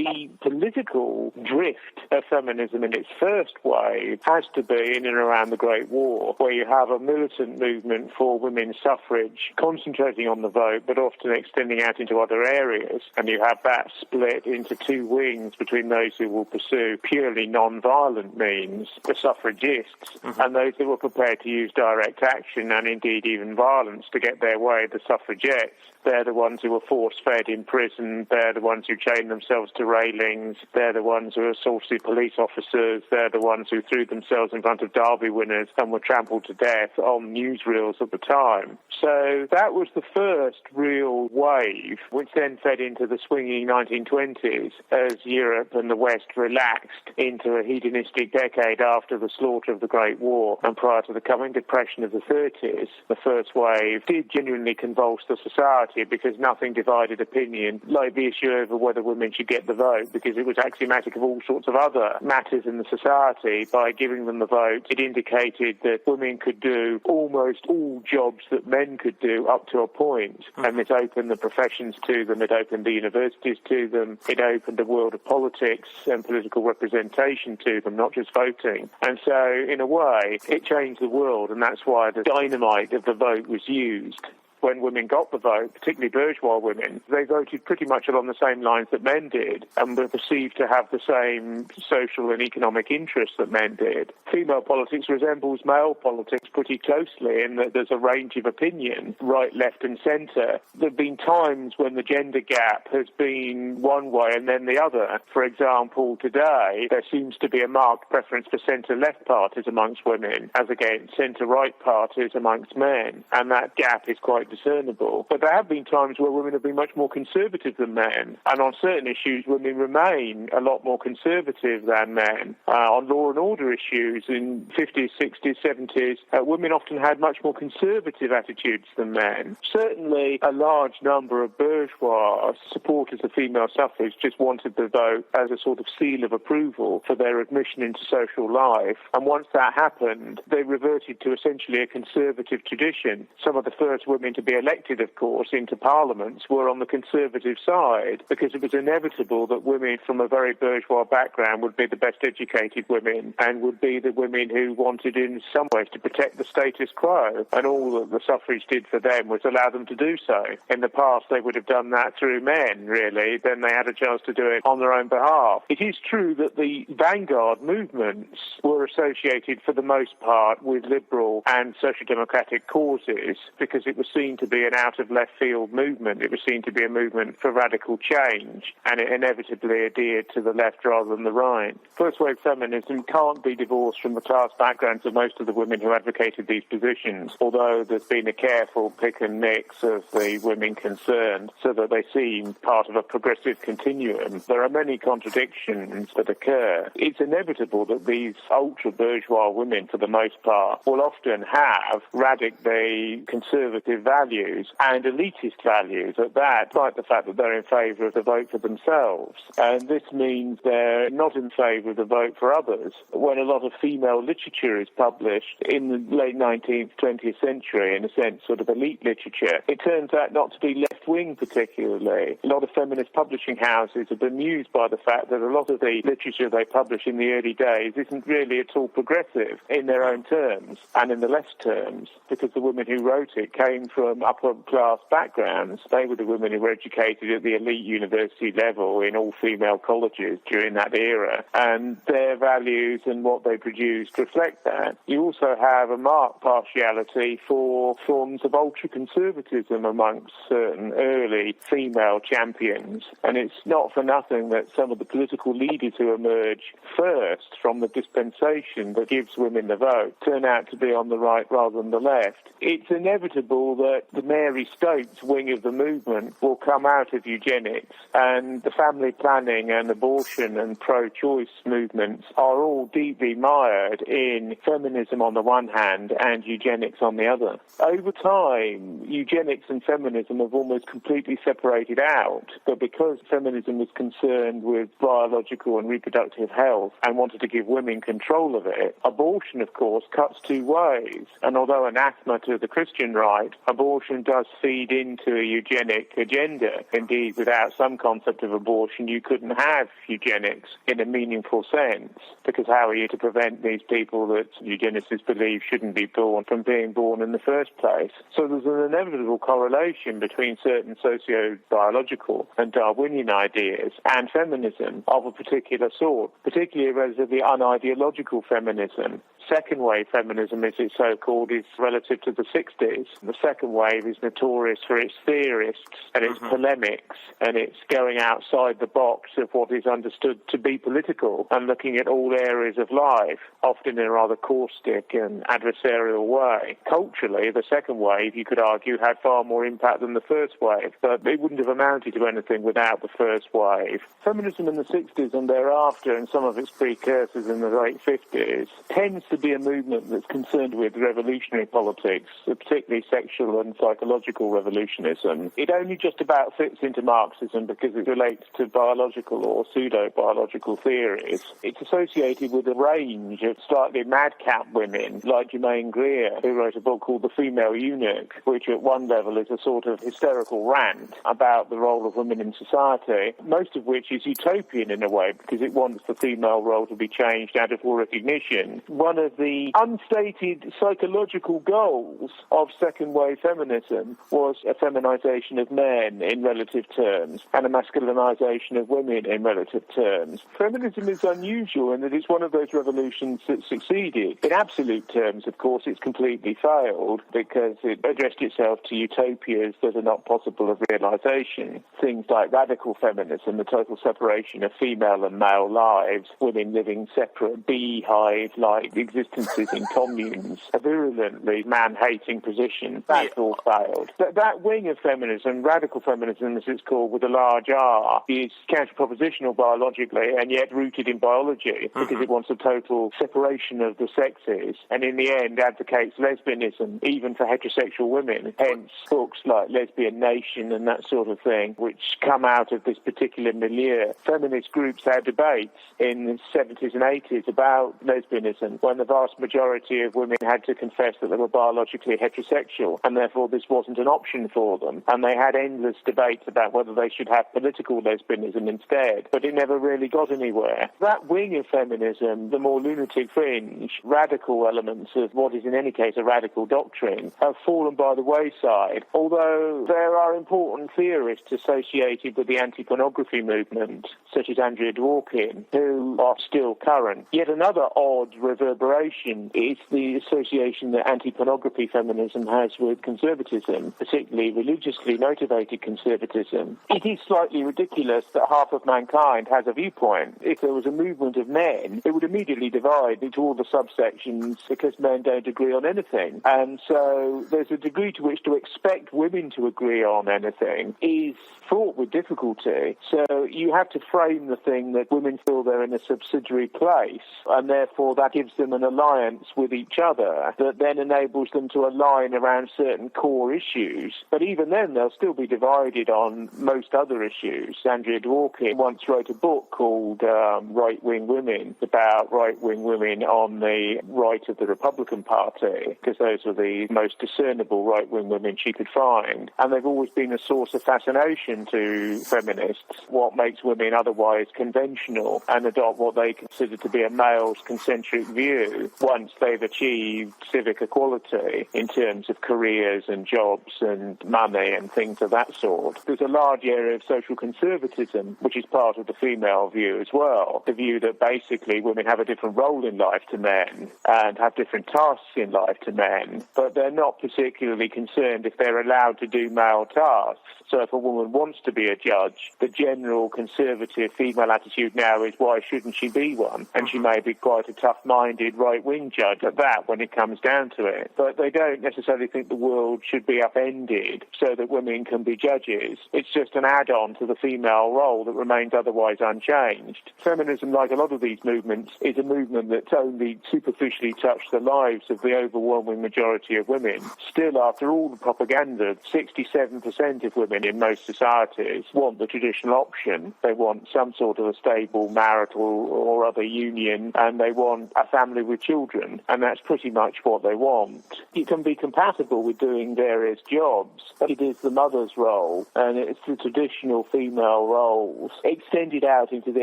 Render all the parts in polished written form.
the political drift of feminism in its first wave has to be in and around the Great War, where you have a militant movement for women's suffrage concentrating on the vote, but often extending out into other areas. And you have that split into two wings between those who will pursue purely non-violent means, the suffragists, and those who were prepared to use direct action and indeed even violence to get their way, the suffragettes. They're the ones who were force-fed in prison. They're the ones who chained themselves to railings. They're the ones who assaulted police officers. They're the ones who threw themselves in front of derby winners and were trampled to death on newsreels at the time. So that was the first real wave, which then fed into the swinging 1920s as Europe and the West relaxed into a hedonistic decade after the slaughter of the Great War and prior to the coming depression of the 30s. The first wave did genuinely convulse the society because nothing divided opinion, like the issue over whether women should get the vote, because it was axiomatic of all sorts of other matters in the society. By giving them the vote, it indicated that women could do almost all jobs that men could do up to a point. And it opened the professions to them, it opened the universities to them, it opened the world of politics and political representation to them, not just voting. And so, in a way, it changed the world, and that's why the dynamite of the vote was used. When women got the vote, particularly bourgeois women, they voted pretty much along the same lines that men did and were perceived to have the same social and economic interests that men did. Female politics resembles male politics pretty closely in that there's a range of opinion, right, left and centre. There have been times when the gender gap has been one way and then the other. For example, today there seems to be a marked preference for centre-left parties amongst women as against centre-right parties amongst men, and that gap is quite discernible. But there have been times where women have been much more conservative than men, and on certain issues women remain a lot more conservative than men. On law and order issues in 50s, 60s, 70s, women often had much more conservative attitudes than men. Certainly a large number of bourgeois supporters of female suffrage just wanted the vote as a sort of seal of approval for their admission into social life, and once that happened, they reverted to essentially a conservative tradition. Some of the first women to be elected, of course, into parliaments were on the conservative side because it was inevitable that women from a very bourgeois background would be the best educated women and would be the women who wanted in some ways to protect the status quo, and all that the suffrage did for them was allow them to do so. In the past they would have done that through men, really. Then they had a chance to do it on their own behalf. It is true that the vanguard movements were associated for the most part with liberal and social democratic causes because it was seen to be an out-of-left-field movement. It was seen to be a movement for radical change, and it inevitably adhered to the left rather than the right. First-wave feminism can't be divorced from the class backgrounds of most of the women who advocated these positions, although there's been a careful pick and mix of the women concerned so that they seem part of a progressive continuum. There are many contradictions that occur. It's inevitable that these ultra-bourgeois women, for the most part, will often have radically conservative values and elitist values at that, despite the fact that they're in favour of the vote for themselves. And this means they're not in favour of the vote for others. When a lot of female literature is published in the late 19th, 20th century, in a sense, sort of elite literature, it turns out not to be left-wing particularly. A lot of feminist publishing houses are bemused by the fact that a lot of the literature they publish in the early days isn't really at all progressive in their own terms and in the left's terms, because the women who wrote it came from upper-class backgrounds. They were the women who were educated at the elite university level in all-female colleges during that era, and their values and what they produced reflect that. You also have a marked partiality for forms of ultra-conservatism amongst certain early female champions, and it's not for nothing that some of the political leaders who emerge first from the dispensation that gives women the vote turn out to be on the right rather than the left. It's inevitable that the Mary Stopes wing of the movement will come out of eugenics, and the family planning and abortion and pro-choice movements are all deeply mired in feminism on the one hand and eugenics on the other. Over time, eugenics and feminism have almost completely separated out, but because feminism was concerned with biological and reproductive health and wanted to give women control of it, abortion, of course, cuts two ways. And although anathema to the Christian right, abortion abortion does feed into a eugenic agenda. Indeed, without some concept of abortion, you couldn't have eugenics in a meaningful sense, because how are you to prevent these people that eugenicists believe shouldn't be born from being born in the first place? So there's an inevitable correlation between certain socio-biological and Darwinian ideas and feminism of a particular sort, particularly a relatively unideological feminism. Second wave feminism, as it's so-called, is relative to the 60s. The second wave is notorious for its theorists and its polemics and its going outside the box of what is understood to be political and looking at all areas of life, often in a rather caustic and adversarial way. Culturally, the second wave, you could argue, had far more impact than the first wave, but it wouldn't have amounted to anything without the first wave. Feminism in the 60s and thereafter, and some of its precursors in the late 50s, tends to be a movement that's concerned with revolutionary politics, particularly sexual and psychological revolutionism. It only just about fits into Marxism because it relates to biological or pseudo-biological theories. It's associated with a range of slightly madcap women, like Germaine Greer, who wrote a book called The Female Eunuch, which at one level is a sort of hysterical rant about the role of women in society, most of which is utopian in a way because it wants the female role to be changed out of full recognition. One of the unstated psychological goals of second-wave feminism was a feminization of men in relative terms and a masculinization of women in relative terms. Feminism is unusual in that it's one of those revolutions that succeeded. In absolute terms, of course, it's completely failed because it addressed itself to utopias that are not possible of realization. Things like radical feminism, the total separation of female and male lives, women living separate beehive-like existences in communes, a virulently man-hating position. That's all failed. That wing of feminism, radical feminism as it's called with a large R, is counter-propositional biologically and yet rooted in biology because it wants a total separation of the sexes and in the end advocates lesbianism even for heterosexual women. Hence books like Lesbian Nation and that sort of thing which come out of this particular milieu. Feminist groups had debates in the 70s and 80s about lesbianism when the vast majority of women had to confess that they were biologically heterosexual and therefore this wasn't an option for them. And they had endless debates about whether they should have political lesbianism instead, but it never really got anywhere. That wing of feminism, the more lunatic fringe, radical elements of what is in any case a radical doctrine, have fallen by the wayside, although there are important theorists associated with the anti-pornography movement, such as Andrea Dworkin, who are still current. Yet another odd reverberation is the association that anti-pornography feminism has with conservatism, particularly religiously motivated conservatism. It is slightly ridiculous that half of mankind has a viewpoint. If there was a movement of men, it would immediately divide into all the subsections because men don't agree on anything. And so there's a degree to which to expect women to agree on anything is fraught with difficulty. So you have to frame the thing that women feel they're in a subsidiary place, and therefore that gives them an alliance with each other that then enables them to align around certain core issues. But even then, they'll still be divided on most other issues. Andrea Dworkin once wrote a book called Right-Wing Women, about right-wing women on the right of the Republican Party, because those were the most discernible right-wing women she could find. And they've always been a source of fascination to feminists, what makes women otherwise conventional and adopt what they consider to be a male's concentric view once they've achieved civic equality in terms of careers and jobs and money and things of that sort. There's a large area of social conservatism, which is part of the female view as well, the view that basically women have a different role in life to men and have different tasks in life to men, but they're not particularly concerned if they're allowed to do male tasks. So if a woman wants to be a judge, the general conservative female attitude now is why shouldn't she be one? And she may be quite a tough-minded right-wing judge at that when it comes down to it. But they don't necessarily think the world should be upended so that women can be judges. It's just an add-on to the female role that remains otherwise unchanged. Feminism, like a lot of these movements, is a movement that's only superficially touched the lives of the overwhelming majority of women. Still, after all the propaganda, 67% of women in most societies want the traditional option. They want some sort of a stable marital or other union, and they want a family with children, and that's pretty much what they want. It can be compatible with doing various jobs. It is the mother's role, and it's the traditional female roles extended out into the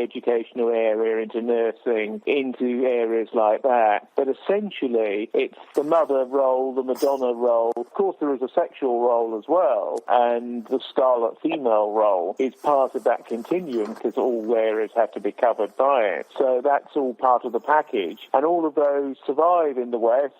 educational area, into nursing, into areas like that. But essentially, it's the mother role, the Madonna role. Of course, there is a sexual role as well, and the Scarlet female role is part of that continuum because all areas have to be covered by it. So that's all part of the package. And all of those survive in the West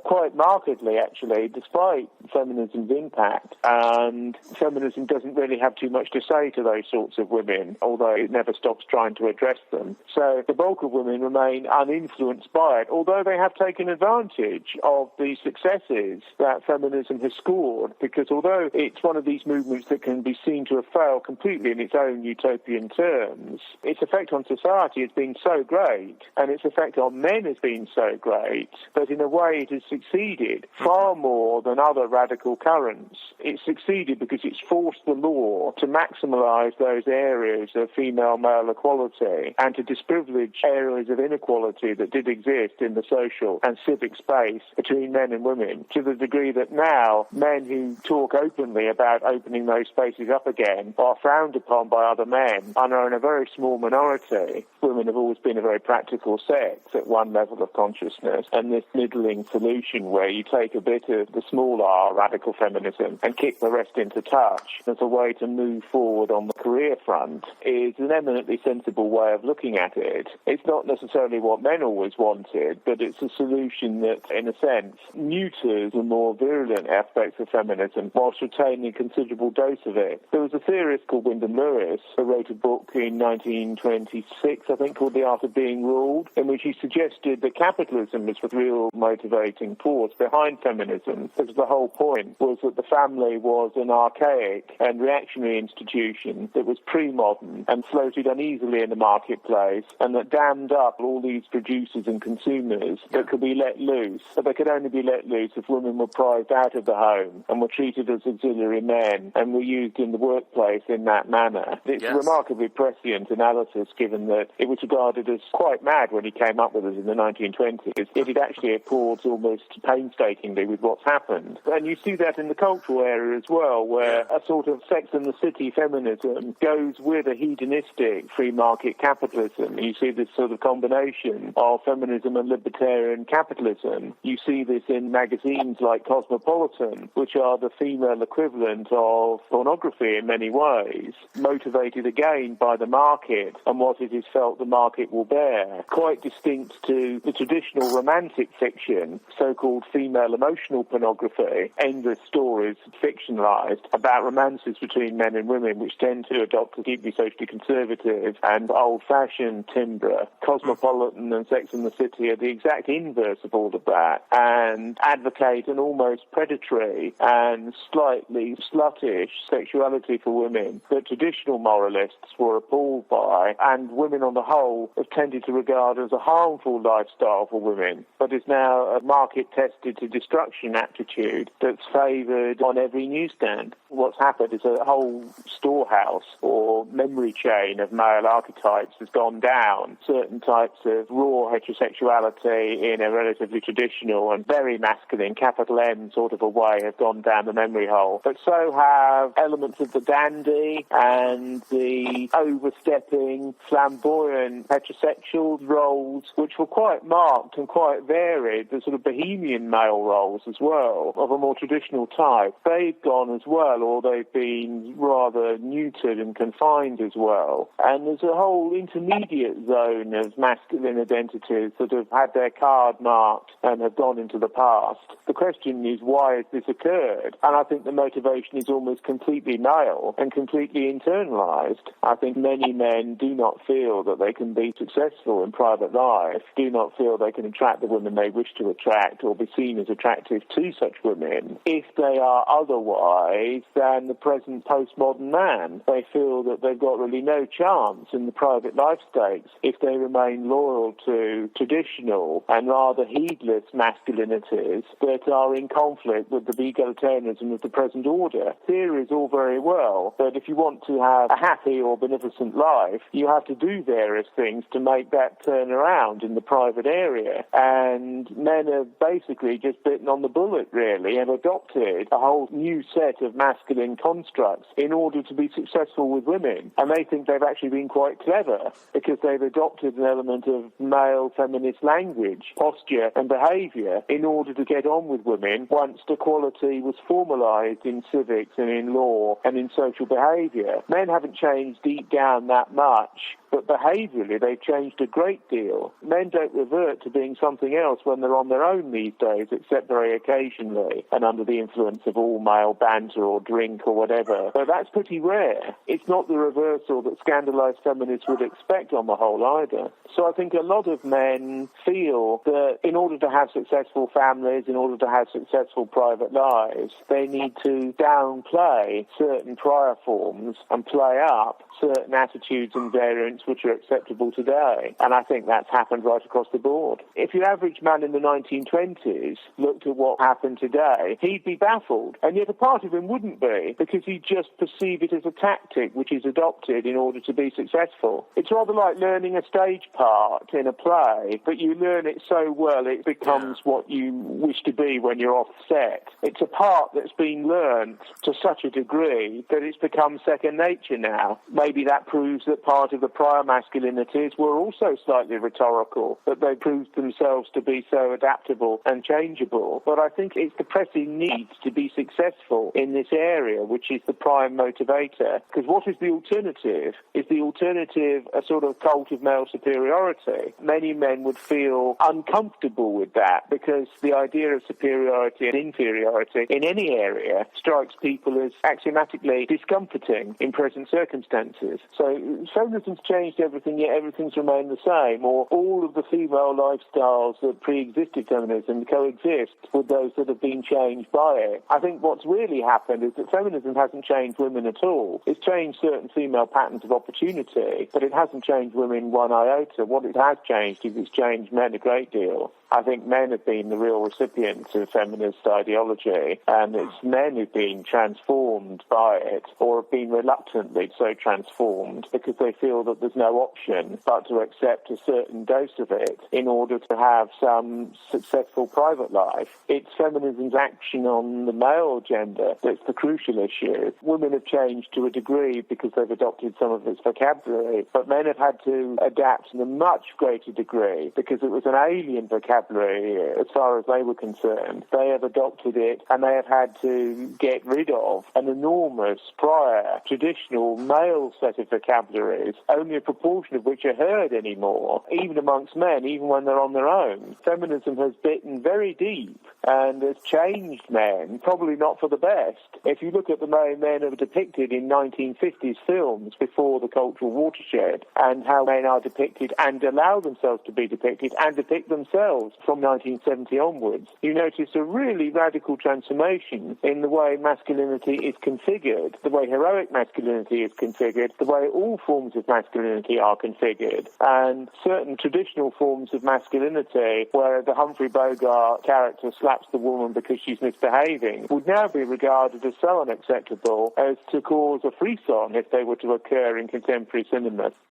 quite markedly, actually, despite feminism's impact. And feminism doesn't really have too much to say to those sorts of women, although it never stops trying to address them. So the bulk of women remain uninfluenced by it, although they have taken advantage of the successes that feminism has scored, because although it's one of these movements that can be seen to have failed completely in its own utopian terms, its effect on society has been so great, and its effect on men has been so great, that in a way it has succeeded far more than other radical currents. It succeeded because it's forced the law to maximise those areas of female-male equality and to disprivilege areas of inequality that did exist in the social and civic space between men and women, to the degree that now men who talk openly about opening those spaces up again are frowned upon by other men and are in a very small minority. Women have always been a very practical sex at one level of consciousness, and this middling solution where you take a bit of the small R radical feminism and kick the rest into touch as a way to move forward on the career front is an eminently sensible way of looking at it. It's not necessarily what men always wanted, but it's a solution that, in a sense, neuters the more virulent aspects of feminism whilst retaining a considerable dose of it. There was a theorist called Wyndham Lewis who wrote a book in 1926, I think, called The Art of Being Ruled, in which he suggested that capitalism was the real motivating force behind feminism, because the whole point was that the family was an archaic and reactionary institution that was pre-modern and floated uneasily in the marketplace, and that dammed up all these producers and consumers that could be let loose. But they could only be let loose if women were prized out of the home and were treated as auxiliary men and were used in the workplace in that manner. It's a remarkably prescient analysis, given that it was regarded as quite mad when he came up with it in the 1920s. It actually accords almost painstakingly with what's happened. And you see that in the cultural area as well, where a sort of Sex and the City feminism goes with a hedonistic free market capitalism. You see this sort of combination of feminism and libertarian capitalism. You see this in magazines like Cosmopolitan, which are the female equivalent of pornography in many ways, motivated again by the market and what it is felt the market will bear. Quite distinct to the traditional romantic fiction, so-called female emotional pornography, endless stories fictionalized about romances between men and women, which tend to adopt a deeply socially conservative and old-fashioned timbre. Cosmopolitan and Sex and the City are the exact inverse of all of that and advocate an almost predatory and slightly sluttish sexuality for women that traditional moralists were appalled by, and women on the whole have tended to regard as a harmful lifestyle for women, but is now a market-tested to destruction aptitude that's favoured on every newsstand. What's happened is a whole storehouse or memory chain of male archetypes has gone down. Certain types of raw heterosexuality in a relatively traditional and very masculine, capital M sort of a way, have gone down the memory hole. But so have elements of the dandy and the overstepping, flamboyant heterosexual roles, which were quite marked and quite varied, the sort of bohemian male roles as well, of a more traditional type. They've gone as well, or they've been rather neutered and confined as well. And there's a whole intermediate zone of masculine identities that have had their card marked and have gone into the past. The question is, why has this occurred? And I think the motivation is almost completely male and completely internalized. I think many men do not feel that they can be successful in private life, do not feel they can attract the women they wish to attract or be seen as attractive to such women if they are otherwise than the present postmodern man. They feel that they've got really no chance in the private life stakes if they remain loyal to traditional and rather heedless masculinities that are in conflict with the egalitarianism of the present order. Theory is all very well, but if you want to have a happy or beneficent life, you have to do various things to make that turn around in the private private area. And men have basically just bitten on the bullet, really, and adopted a whole new set of masculine constructs in order to be successful with women. And they think they've actually been quite clever because they've adopted an element of male feminist language, posture and behaviour in order to get on with women once equality was formalised in civics and in law and in social behaviour. Men haven't changed deep down that much, but behaviourally they've changed a great deal. Men don't revert to being something else when they're on their own these days, except very occasionally and under the influence of all-male banter or drink or whatever. But that's pretty rare. It's not the reversal that scandalised feminists would expect on the whole either. So I think a lot of men feel that in order to have successful families, in order to have successful private lives, they need to downplay certain prior forms and play up certain attitudes and variants which are acceptable today. And I think that's happened right across the board. If your average man in the 1920s looked at what happened today, he'd be baffled. And yet a part of him wouldn't be, because he'd just perceive it as a tactic which is adopted in order to be successful. It's rather like learning a stage part in a play, but you learn it so well it becomes what you wish to be when you're off set. It's a part that's been learned to such a degree that it's become second nature now. Maybe that proves that part of the prior masculinities were also slightly rhetorical, that they proved themselves to be so adaptable and changeable. But I think it's the pressing need to be successful in this area which is the prime motivator. Because what is the alternative? Is the alternative a sort of cult of male superiority? Many men would feel uncomfortable with that because the idea of superiority and inferiority in any area strikes people as axiomatically discomforting in present circumstances. So feminism's changed everything, yet everything's remained the same, or all of the female lifestyles that pre-existed feminism coexist with those that have been changed by it. I think what's really happened is that feminism hasn't changed women at all. It's changed certain female patterns of opportunity, but it hasn't changed women one iota. What it has changed is it's changed men a great deal. I think men have been the real recipients of feminist ideology, and it's men who've been transformed by it, or have been reluctantly so transformed because they feel that there's no option but to accept a certain dose of it in order to have some successful private life. It's feminism's action on the male gender that's the crucial issue. Women have changed to a degree because they've adopted some of its vocabulary, but men have had to adapt in a much greater degree because it was an alien vocabulary as far as they were concerned. They have adopted it, and they have had to get rid of an enormous prior traditional male set of vocabularies, only a proportion of which are heard anymore, even amongst men, even when they're on their own. Feminism has bitten very deep and has changed men, probably not for the best. If you look at the way men are depicted in 1950s films before the cultural watershed, and how men are depicted and allow themselves to be depicted and depict themselves from 1970 onwards, you notice a really radical transformation in the way masculinity is configured, the way heroic masculinity is configured, the way all forms of masculinity are configured. And certain traditional forms of masculinity, where the Humphrey Bogart character slaps the woman because she's misbehaving, would now be regarded as so unacceptable as to cause a frisson if they were to occur in contemporary cinema.